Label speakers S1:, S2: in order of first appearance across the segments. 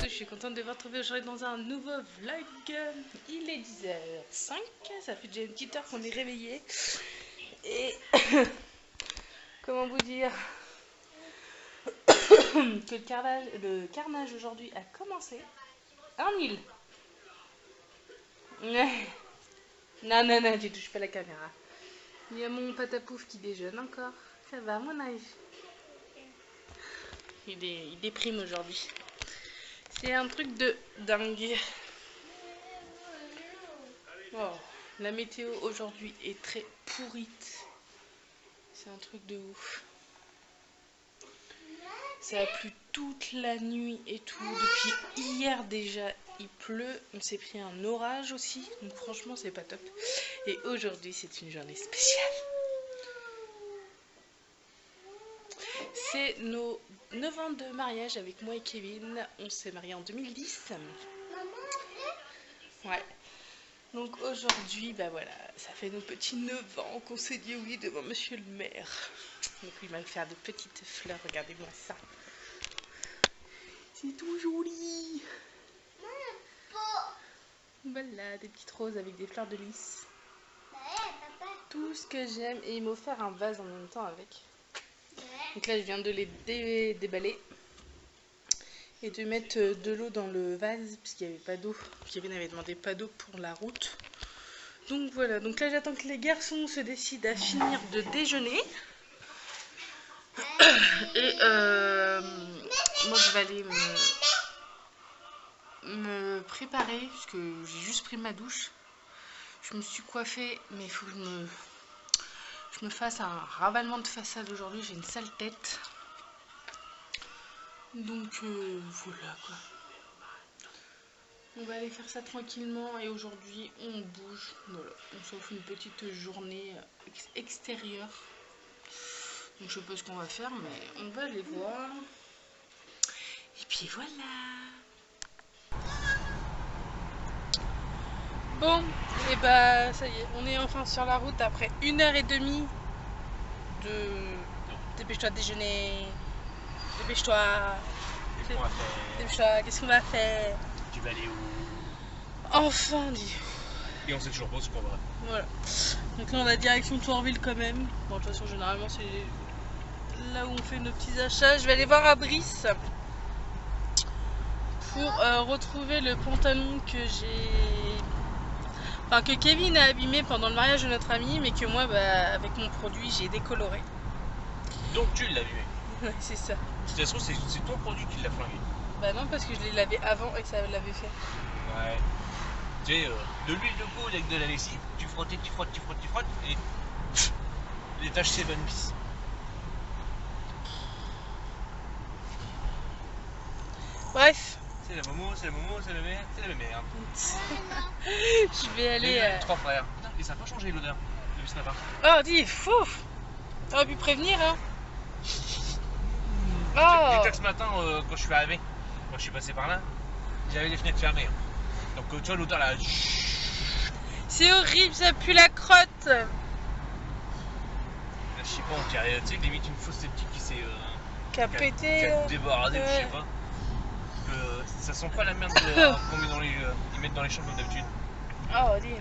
S1: Je suis contente de vous retrouver aujourd'hui dans un nouveau vlog. Il est 10h05, ça fait déjà une petite heure qu'on est réveillé. Et comment vous dire que le carnage aujourd'hui a commencé. Hein, Nil? Non, tu touches pas la caméra. Il y a mon patapouf qui déjeune encore. Ça va, mon âge? Il déprime aujourd'hui. C'est un truc de dingue. Oh, la météo aujourd'hui est très pourrite. C'est un truc de ouf. Ça a plu toute la nuit et tout. Depuis hier déjà, il pleut. On s'est pris un orage aussi. Donc franchement, c'est pas top. Et aujourd'hui, c'est une journée spéciale. C'est nos 9 ans de mariage avec moi et Kevin. On s'est mariés en 2010. Ouais. Donc aujourd'hui, bah voilà, ça fait nos petits 9 ans qu'on s'est dit oui devant monsieur le maire. Donc il va me faire de petites fleurs, regardez-moi ça. C'est tout joli. Voilà, des petites roses avec des fleurs de lys. Tout ce que j'aime. Et il m'a offert un vase en même temps avec. Donc là, je viens de les déballer et de mettre de l'eau dans le vase parce qu'il n'y avait pas d'eau. Kevin avait demandé pas d'eau pour la route. Donc voilà, donc là j'attends que les garçons se décident à finir de déjeuner. Et moi je vais aller me préparer parce que j'ai juste pris ma douche. Je me suis coiffée, mais il faut que je me fasse un ravalement de façade aujourd'hui, j'ai une sale tête. Donc voilà quoi. On va aller faire ça tranquillement et aujourd'hui on bouge. Voilà, on s'offre une petite journée extérieure. Donc je sais pas ce qu'on va faire, mais on va aller voir. Et puis voilà. Bon, et bah ça y est, on est enfin sur la route après 1h30 de... Dépêche-toi de déjeuner. Dépêche-toi. Dépêche-toi, qu'est-ce qu'on va faire?
S2: Tu vas aller où?
S1: Enfin dit.
S2: Et on sait toujours pas ce qu'on va.
S1: Voilà. Donc là on a direction Tourville quand même. Bon de toute façon généralement c'est là où on fait nos petits achats. Je vais aller voir à Brice pour retrouver le pantalon que j'ai... Enfin que Kevin a abîmé pendant le mariage de notre ami, mais que moi bah, avec mon produit j'ai décoloré.
S2: Donc tu l'as vu.
S1: Ouais, c'est ça.
S2: De toute façon, c'est ton produit qui l'a flingué.
S1: Bah non, parce que je l'ai lavé avant et que ça l'avait fait.
S2: Ouais. Tu sais, de l'huile de coude avec de la lessive, tu frottes, tu frottes et les taches s'évanouissent.
S1: Bref.
S2: C'est la momo, c'est la momo, c'est la merde, c'est la merde.
S1: Je vais aller...
S2: Trois frères. Putain, et ça n'a pas changé l'odeur depuis ce matin.
S1: Oh, dis, fou. T'aurais pu prévenir, hein.
S2: Oh. Déjà que ce matin, quand je suis arrivé, quand je suis passé par là, j'avais les fenêtres fermées. Donc tu vois l'odeur là.
S1: C'est horrible, ça pue la crotte.
S2: Là, je sais pas, on dirait, tu sais, limite une fausse sceptique qui s'est...
S1: qui a pété.
S2: Qui a débarrassé, je sais pas. Ça sent pas la merde qu'on met dans ils mettent dans les champs comme d'habitude.
S1: Oh, dis.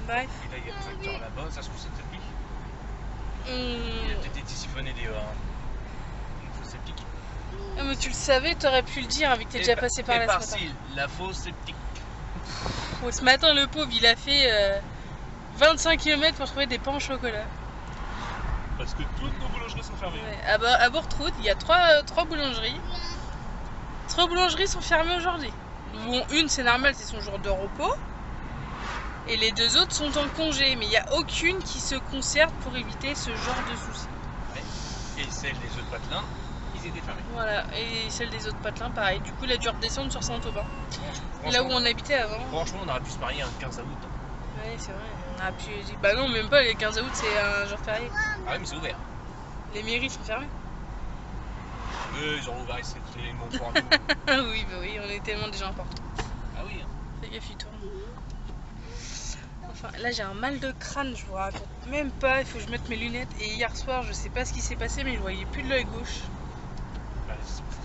S1: Bref.
S2: Et là, il y a un tracteur là-bas, ça se trouve c'est peut-être lui. Il a peut-être été siphonné des... une fausse sceptique.
S1: Ah, mais tu le savais, t'aurais pu le dire, vu que t'es déjà passé par là ce matin.
S2: La fausse sceptique.
S1: Bon, ce matin, le pauvre, il a fait 25 km pour trouver des pains au chocolat.
S2: Parce que toutes nos boulangeries sont fermées.
S1: Ouais. À Bourtroute, il y a 3 boulangeries. 3 boulangeries sont fermées aujourd'hui. Bon, une, c'est normal, c'est son jour de repos. Et les 2 autres sont en congé. Mais il n'y a aucune qui se concerte pour éviter ce genre de soucis.
S2: Et celle des autres patelins, ils étaient fermés.
S1: Voilà, et celle des autres patelins, pareil. Du coup, il a dû redescendre sur Saint-Aubin. Là où on habitait avant.
S2: Franchement, on aurait pu se marier un 15 août.
S1: Ouais, c'est vrai. On a pu... Bah non, même pas, les 15 août, c'est un jour férié.
S2: Ah oui, mais c'est ouvert.
S1: Les mairies sont fermées.
S2: Ils ont ouvert, c'est les mots pour
S1: Oui, bah oui, on est tellement déjà importants.
S2: Ah oui.
S1: Fais gaffe, il tourne. Enfin, là j'ai un mal de crâne, je vous raconte même pas, il faut que je mette mes lunettes. Et hier soir, je sais pas ce qui s'est passé, mais je voyais plus de l'œil gauche.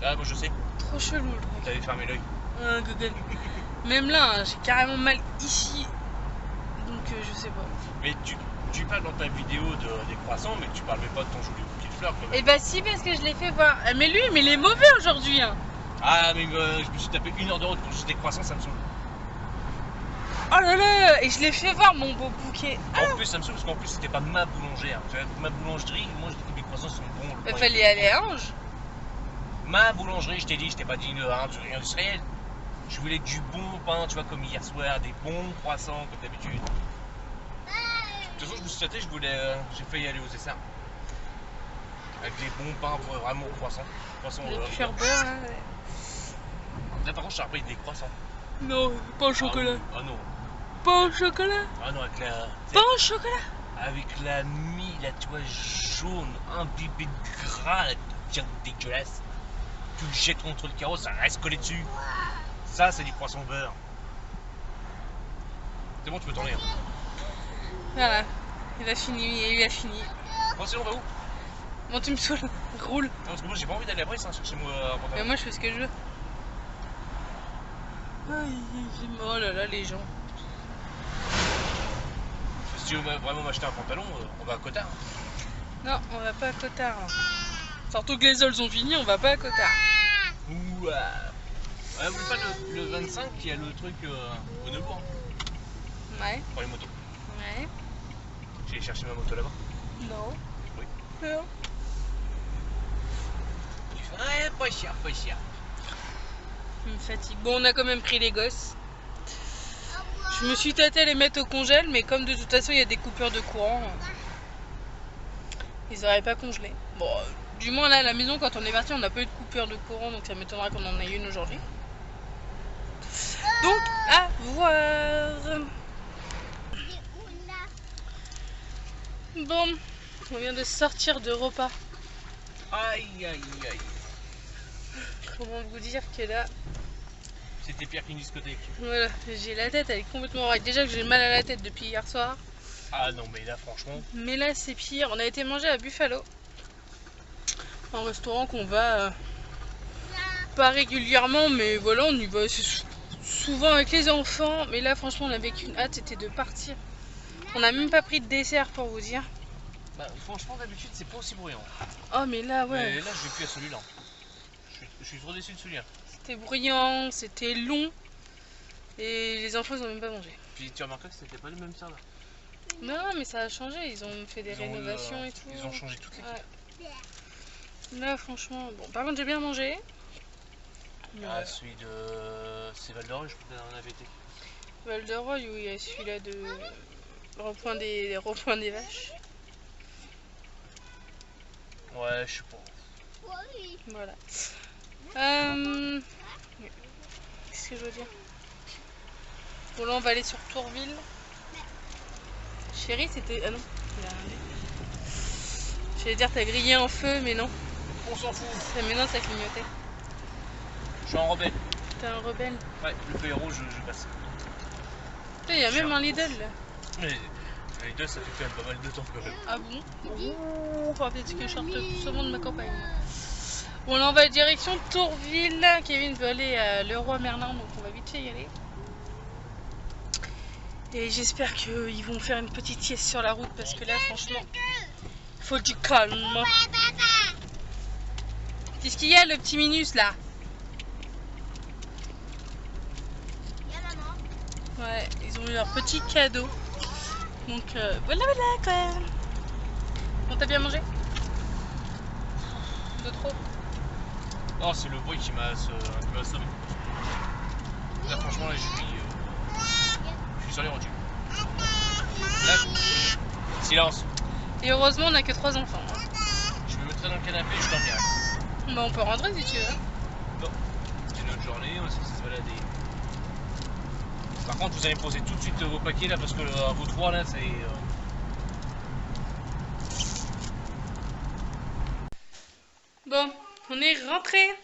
S2: Ah, moi je sais.
S1: Trop chelou le truc.
S2: T'avais fermé l'œil.
S1: Google. Même là, hein, j'ai carrément mal ici. Donc je sais pas.
S2: Mais tu parles dans ta vidéo des croissants, mais tu parles même pas de ton joli bouquet de fleurs quand même.
S1: Et bah si, parce que je l'ai fait voir. Mais lui, mais il est mauvais aujourd'hui. Hein.
S2: Ah, mais je me suis tapé 1 heure de route pour juste des croissants, ça me saoule.
S1: Oh là là. Et je l'ai fait voir mon beau bouquet.
S2: En plus, ça me saoule parce qu'en plus, c'était pas ma boulangère. Tu vois, ma boulangerie, moi je dis que mes croissants sont bons.
S1: Il fallait aller à Ange.
S2: Ma boulangerie, je t'ai dit, je t'ai pas dit un truc industriel. Je voulais du bon pain, tu vois, comme hier soir, des bons croissants, comme d'habitude. De toute façon, je me suis tâté, j'ai failli aller aux Essarts. Avec des bons pains, vraiment croissants.
S1: Le cuir beurre, là.
S2: Là, par contre, je t'ai rappelé des croissants.
S1: Non, pas au chocolat.
S2: Ah non.
S1: Pas au chocolat.
S2: Ah non, avec la...
S1: Pas au chocolat.
S2: Avec la mie, là, tu vois, jaune, imbibée de gras, là, bien dégueulasse. Tu le jettes contre le carreau, ça reste collé dessus. Ça, c'est du croissant beurre. C'est bon, tu peux t'en aller.
S1: Voilà, il a fini.
S2: Bon, sinon, on va où?
S1: Bon, tu me saoules, roule.
S2: Non, parce que moi, j'ai pas envie d'aller après, ça, chercher moi un pantalon.
S1: Mais moi, je fais ce que je veux. Oh là là, les gens.
S2: Si tu veux vraiment m'acheter un pantalon, on va à Cotard.
S1: Non, on va pas à Cotard. Surtout que les sols sont finis, on va pas à Cotard.
S2: Ouah. Ouais, vous voulez pas le 25 qui a le truc au Neubourg?
S1: Ouais.
S2: Pour les motos.
S1: Ouais.
S2: J'ai cherché ma moto là-bas.
S1: Non.
S2: Oui.
S1: Non.
S2: Tu fais, ouais, pas cher, pas cher.
S1: Je me fatigue. Bon, on a quand même pris les gosses. Je me suis tâté à les mettre au congèle, mais comme de toute façon il y a des coupures de courant, ils n'auraient pas congelé. Bon, du moins là à la maison, quand on est parti, on n'a pas eu de coupure de courant, donc ça m'étonnera qu'on en ait une aujourd'hui. Donc, à voir. Bon, on vient de sortir de repas.
S2: Aïe, aïe, aïe.
S1: Comment vous dire que là...
S2: C'était pire qu'une discothèque.
S1: Voilà, j'ai la tête, elle est complètement raide. Déjà que j'ai mal à la tête depuis hier soir.
S2: Ah non, mais là, franchement...
S1: Mais là, c'est pire. On a été manger à Buffalo. Un restaurant qu'on va... pas régulièrement, mais voilà, on y va souvent avec les enfants. Mais là, franchement, on avait qu'une hâte, c'était de partir. On n'a même pas pris de dessert, pour vous dire.
S2: Bah, franchement, d'habitude, c'est pas aussi bruyant.
S1: Oh, mais là, ouais.
S2: Mais là, je vais plus à celui-là. Je suis trop déçu de celui-là.
S1: C'était bruyant, c'était long. Et les enfants, ils ont même pas mangé.
S2: Puis tu remarques que c'était pas le même serveur.
S1: Non, mais ça a changé. Ils ont fait des rénovations et tout.
S2: Ils ont changé toute l'équipe.
S1: Ouais. Là, franchement, bon. Par contre, j'ai bien mangé.
S2: Ah, celui de... C'est Val d'Oreuil, je crois qu'on en avait été.
S1: Val d'Oreuil, oui, il y a celui-là de... Repoint des vaches.
S2: Ouais, je sais pas.
S1: Voilà. Qu'est-ce que je veux dire? Bon, là, on va aller sur Tourville. Chérie, c'était... Ah non, il a rien dit. J'allais dire, t'as grillé un feu, mais non.
S2: On s'en fout.
S1: Mais non, ça clignotait.
S2: Je suis un rebelle.
S1: T'es un rebelle.
S2: Ouais, le feu rouge, je passe.
S1: Il y a même un Lidl, là.
S2: Mais Lidl, ça fait quand même pas mal de temps quand même.
S1: Ah bon? Faut peut-être que je sorte plus souvent de ma campagne. Bon, là, on va direction Tourville. Kevin veut aller à Leroy Merlin, donc on va vite fait y aller. Et j'espère qu'ils vont faire une petite sieste sur la route parce que là, franchement, il faut du calme. Qu'est-ce qu'il y a, le petit Minus, là? Ouais, ils ont eu leur petit cadeau. Donc, voilà, quand même. Bon, t'as bien mangé? De trop?
S2: Non, c'est le bruit qui m'a assommé. Là, franchement, là, je suis sur les rotules. Là, silence.
S1: Et heureusement, on n'a que 3 enfants. Hein.
S2: Je me mettrai dans le canapé et je dormirai.
S1: Bah on peut rentrer si tu veux.
S2: Non, c'est une autre journée, on va se balader. Par contre, vous allez me poser tout de suite vos paquets là, parce que vous trois là, c'est...
S1: Bon, on est rentré.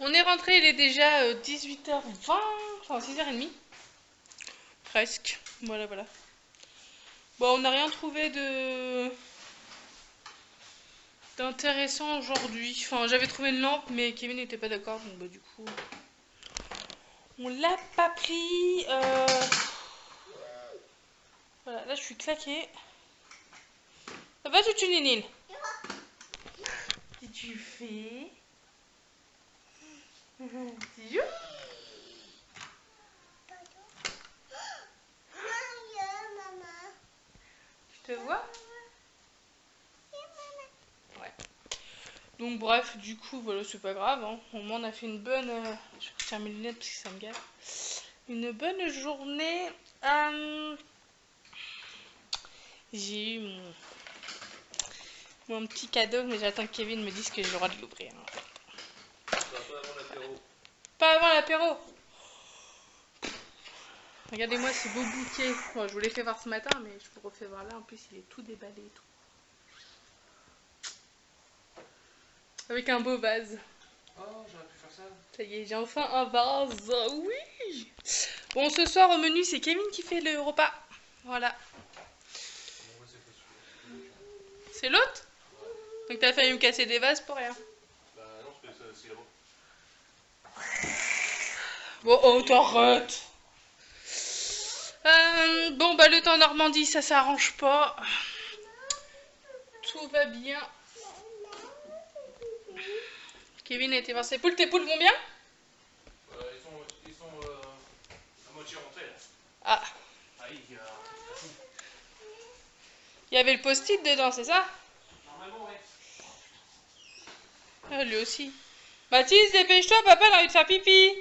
S1: On est rentré, il est déjà 18h20, enfin 6h30. Presque. Voilà, voilà. Bon, on n'a rien trouvé d'intéressant aujourd'hui. Enfin, j'avais trouvé une lampe, mais Kevin n'était pas d'accord, donc bah du coup... On l'a pas pris. Voilà, là je suis claquée. Ça va, tu Nil? Qu'est-ce que tu fais? Tu joues? Tu te vois? Ouais. Donc bref, du coup, voilà, c'est pas grave. Hein. Au moins, on a fait une bonne... Je vais retirer mes lunettes parce que ça me gave. Une bonne journée. J'ai eu mon petit cadeau, mais j'attends que Kevin me dise que j'ai le droit de l'ouvrir. En fait.
S2: Pas avant l'apéro.
S1: Pas avant l'apéro. Regardez-moi ce beau bouquet. Bon, je vous l'ai fait voir ce matin, mais je vous le refais voir là. En plus, il est tout déballé et tout. Avec un beau vase.
S2: Oh, j'aurais pu faire ça.
S1: Ça y est, j'ai enfin un vase. Oui. Bon, ce soir au menu, c'est Kevin qui fait le repas. Voilà. C'est l'autre? Donc t'as failli me casser des vases pour rien.
S2: Bah non, c'est là-bas.
S1: Bon, oh, t'arrêtes. Bon, bah le temps en Normandie, ça s'arrange pas. Tout va bien. Kevin a été voir ses poules. Tes poules vont bien?
S2: Ils sont à moitié rentrés là.
S1: Ah.
S2: Ah, il
S1: y avait le post-it dedans, c'est ça?
S2: Normalement, ouais.
S1: Ah, lui aussi. Mathis, dépêche-toi, papa a envie de faire pipi.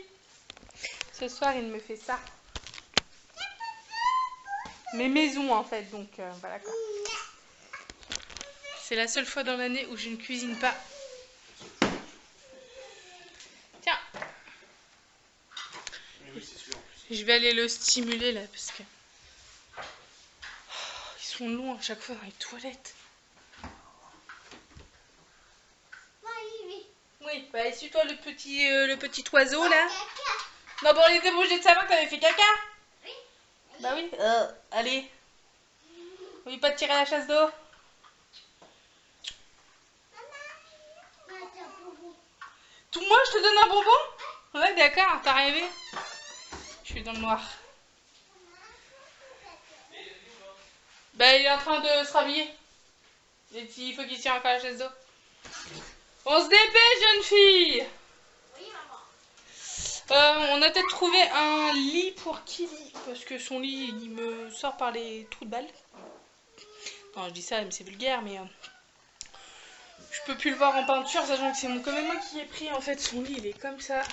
S1: Ce soir, il me fait ça. Mes maisons, en fait, donc voilà quoi. C'est la seule fois dans l'année où je ne cuisine pas. Tiens.
S2: Mais oui, c'est sûr.
S1: Je vais aller le stimuler là, parce que... ils sont longs à chaque fois dans les toilettes. Oui, bah essuie-toi le petit oiseau là. Non, bon, il était obligé de savoir que t'avais fait caca. Oui. Bah oui. Allez. N'oublie pas de tirer la chasse d'eau. Tout moi, je te donne un bonbon? Ouais, d'accord, t'as rêvé. Je suis dans le noir. Bah, il est en train de se rhabiller. Il faut qu'il tire encore la chaise d'eau. On se dépêche, jeune fille. On a peut-être trouvé un lit pour Kili, parce que son lit, il me sort par les trous de balle. Non, je dis ça, mais c'est vulgaire, mais... je peux plus le voir en peinture, sachant que c'est quand même moi qui ai pris, en fait, son lit, il est comme ça.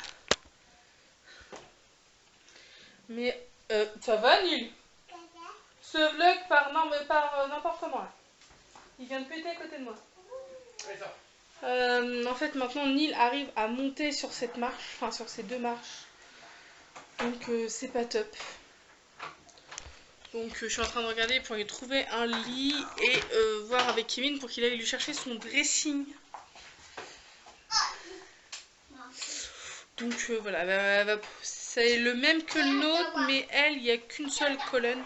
S1: Mais, ça va, Nil? Ce vlog par n'importe comment, là. Il vient de péter à côté de moi. En fait, maintenant, Nil arrive à monter sur cette marche, enfin, sur ces deux marches. Donc, c'est pas top. Donc, je suis en train de regarder pour lui trouver un lit et voir avec Kevin pour qu'il aille lui chercher son dressing. Donc, voilà, c'est le même que le nôtre, mais elle, il n'y a qu'une seule colonne.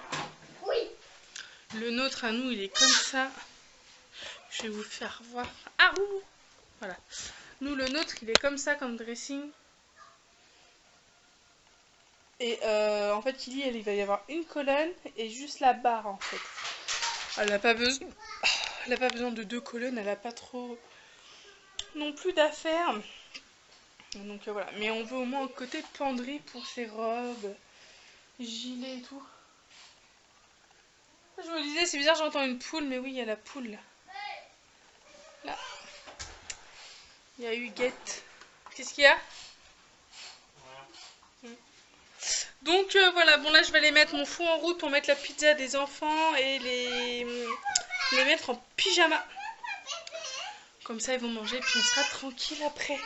S1: Le nôtre à nous, il est comme ça. Je vais vous faire voir. Ah, ouh! Voilà. Nous, le nôtre, il est comme ça, comme dressing. Et en fait, il va y avoir une colonne et juste la barre, en fait. Elle n'a pas besoin... Elle n'a pas besoin de deux colonnes, elle n'a pas trop non plus d'affaires. Donc voilà, mais on veut au moins un côté penderie pour ses robes, gilets et tout. Je me disais, c'est bizarre, j'entends une poule, mais oui, il y a la poule là. Là. Il y a Huguette. Qu'est-ce qu'il y a? Donc voilà, bon là je vais aller mettre mon fou en route pour mettre la pizza des enfants et les mettre en pyjama. Comme ça ils vont manger puis on sera tranquille après.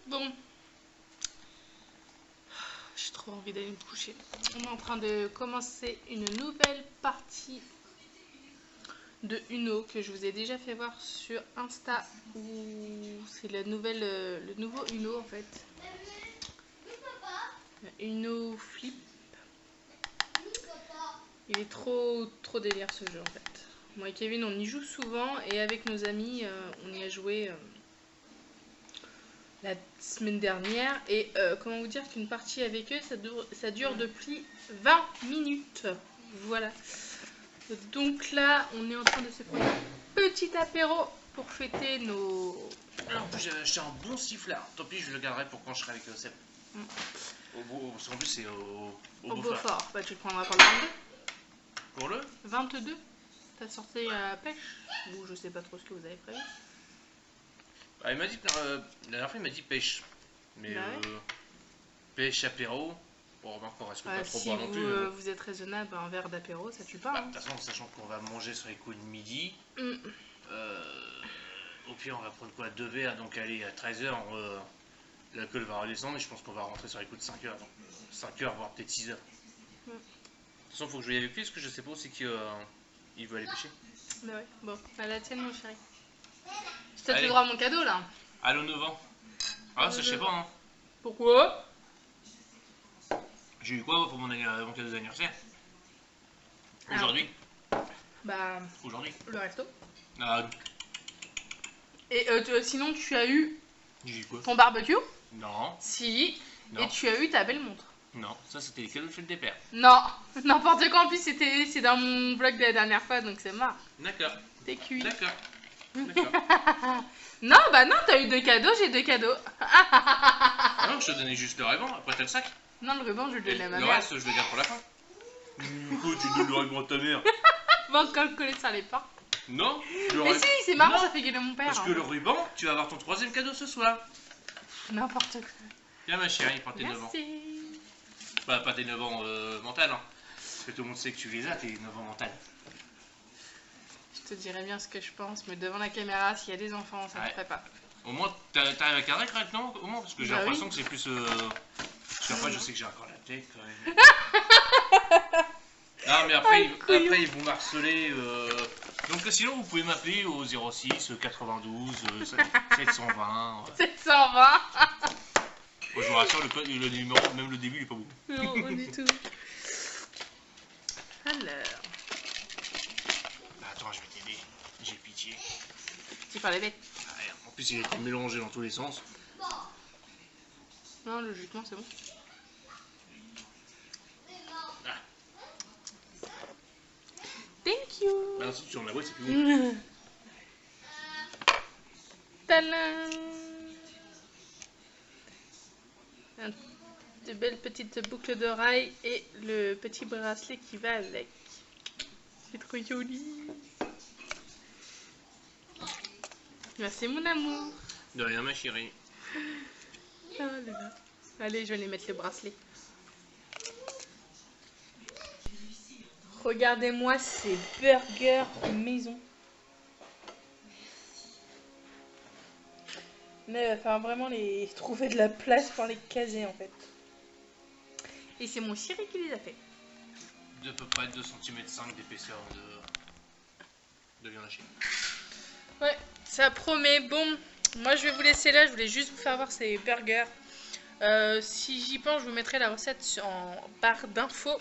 S1: Bon. J'ai trop envie d'aller me coucher. On est en train de commencer une nouvelle partie de Uno que je vous ai déjà fait voir sur Insta. C'est le nouveau Uno en fait. Uno Flip. Il est trop délire ce jeu en fait. Moi et Kevin on y joue souvent et avec nos amis on y a joué la semaine dernière et comment vous dire qu'une partie avec eux ça dure depuis 20 minutes. Voilà. Donc là on est en train de se prendre un petit apéro pour fêter nos...
S2: Alors en plus j'ai acheté un bon sifflard. Tant pis je le garderai pour quand je serai avec Seb. Parce qu'en plus c'est au Beaufort.
S1: Bah tu le prendras pour le 22.
S2: Pour le
S1: 22. T'as sorti à la pêche. Ou je sais pas trop ce que vous avez prévu.
S2: Bah, il m'a dit, la dernière fois il m'a dit pêche. Mais
S1: bah ouais.
S2: Pêche, apéro. Bon encore est-ce que pas trop
S1: si
S2: boire non plus.
S1: Vous êtes raisonnable, un verre d'apéro ça tue pas.
S2: Bah,
S1: hein.
S2: De toute façon sachant qu'on va manger sur les coups de midi. Au pire on va prendre quoi 2 verres, donc aller à 13h. L'alcool va redescendre et je pense qu'on va rentrer sur les coups de 5h. Donc 5h voire peut-être 6h. De toute façon faut que je voie avec lui parce que je sais pas aussi qu'il veut aller pêcher.
S1: Bah ouais, bon, à la tienne mon chéri. Je t'ai le droit à mon cadeau là.
S2: Allô 9 ans. Ah ça je sais pas hein.
S1: Pourquoi?
S2: J'ai eu quoi pour mon cadeau d'anniversaire aujourd'hui?
S1: Bah...
S2: Aujourd'hui.
S1: Le resto.
S2: Ah.
S1: Et sinon tu as eu...
S2: J'ai eu quoi?
S1: Ton barbecue?
S2: Non.
S1: Si.
S2: Non.
S1: Et tu as eu ta belle montre.
S2: Non, ça c'était les cadeaux de fête des pères.
S1: Non, n'importe quoi, en plus c'est dans mon vlog de la dernière fois, donc c'est marre.
S2: D'accord.
S1: T'es cuit.
S2: D'accord.
S1: Non, bah non, t'as eu 2 cadeaux, j'ai 2 cadeaux.
S2: Ah non, je te donnais juste le ruban, après t'as le sac.
S1: Non, le ruban, je le donnais à ma mère.
S2: Le reste, je le garde pour la fin. Pourquoi tu donnes le ruban à ta mère?
S1: Va encore le coller sur les portes.
S2: Non.
S1: Mais si, c'est marrant, ça fait gueuler mon père.
S2: Parce que le ruban, tu vas avoir ton 3e cadeau ce soir.
S1: N'importe quoi.
S2: Viens ma chérie, prends tes 9 ans. Bah pas tes 9 ans mental, hein. Parce que tout le monde sait que tu les as, tes 9 ans mental.
S1: Je te dirais bien ce que je pense, mais devant la caméra, s'il y a des enfants, ça ne ferait pas.
S2: Au moins, t'arrives à cadrer correctement, au moins, parce que j'ai l'impression que c'est plus... Parce qu'après, je sais que j'ai encore la tête quand même. Non, mais après, ils vont m'harceler. Donc sinon, vous pouvez m'appeler au 06 92 720.
S1: 720.
S2: Bon, je vous rassure, le numéro, même le début, il est pas beau.
S1: Non, pas du tout. Alors...
S2: Attends, je vais t'aider. J'ai pitié.
S1: Tu parles bête.
S2: En plus, il est mélangé dans tous les sens.
S1: Non, logiquement, c'est bon.
S2: Ah.
S1: Thank you.
S2: Bah, si tu en as, c'est plus bon.
S1: Tadam. De belles petites boucles d'oreilles et le petit bracelet qui va avec. C'est trop joli. Merci mon amour.
S2: De rien ma chérie.
S1: Oh là là. Allez, je vais aller mettre le bracelet. Regardez-moi ces burgers maison. Mais il va falloir vraiment les trouver de la place pour les caser en fait. Et c'est mon chéri qui les a fait.
S2: De peu près 2,5 cm d'épaisseur de viande hachée.
S1: Ouais, ça promet. Bon, moi je vais vous laisser là. Je voulais juste vous faire voir ces burgers. Si j'y pense, je vous mettrai la recette en barre d'infos.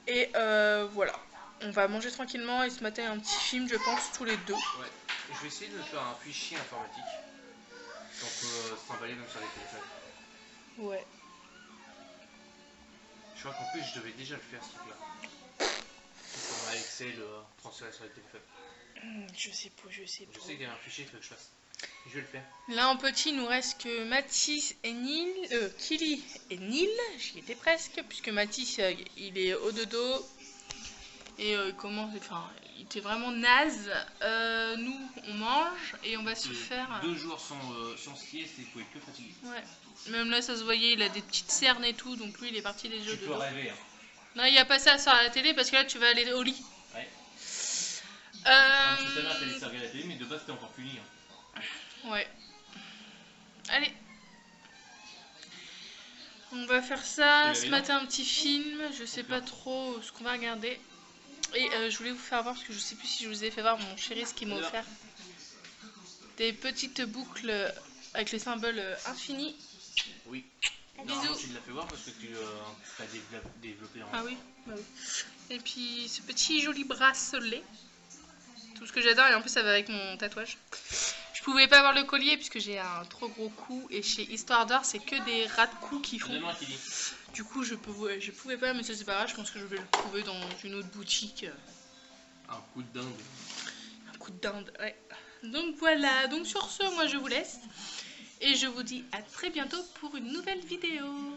S1: Et voilà. On va manger tranquillement et se mater un petit film, je pense, tous les deux.
S2: Ouais. Je vais essayer de faire un fichier informatique. Donc s'emballer même sur les téléphones.
S1: Ouais.
S2: Je crois qu'en plus je devais déjà le faire ce truc là. Sur un Excel transféré sur les téléphones.
S1: Je sais pas.
S2: Je sais qu'il y a un fichier qu'il faut que je fasse. Je vais le faire.
S1: Là en petit il nous reste que Mathis et Kili et Nil. J'y étais presque puisque Mathis il est au dodo. Et comment, enfin il était vraiment naze. Nous, on mange et on va se faire...
S2: 2 jours sans skier, c'est quoi, que fatigué.
S1: Ouais. Même là, ça se voyait, il a des petites cernes et tout, donc lui, il est parti les jeux
S2: de l'eau. Tu peux rêver. Hein.
S1: Non, il n'y a pas ça sur la télé parce que là, tu vas aller au lit.
S2: Ouais. Tout à l'heure, t'allais servir la télé, mais de base, t'es encore puni. Hein.
S1: Ouais. Allez. On va faire ça, se mater un petit film, je sais pas trop ce qu'on va regarder. Et je voulais vous faire voir, parce que je sais plus si je vous ai fait voir mon chéri ce qu'il m'a offert. Des petites boucles avec les symboles infinis.
S2: Oui.
S1: Bisous.
S2: Tu l'as fait voir parce que tu as développé en...
S1: Ah oui, bah oui. Et puis ce petit joli bracelet. Tout ce que j'adore, et en plus ça va avec mon tatouage. Je pouvais pas avoir le collier puisque j'ai un trop gros cou, et chez Histoire d'Or c'est que des ras de cou qui font. Du coup je pouvais pas, mais ça c'est pas grave, je pense que je vais le trouver dans une autre boutique.
S2: Un coup de dinde.
S1: Un coup de dinde, ouais. Donc voilà, donc sur ce, moi je vous laisse. Et je vous dis à très bientôt pour une nouvelle vidéo.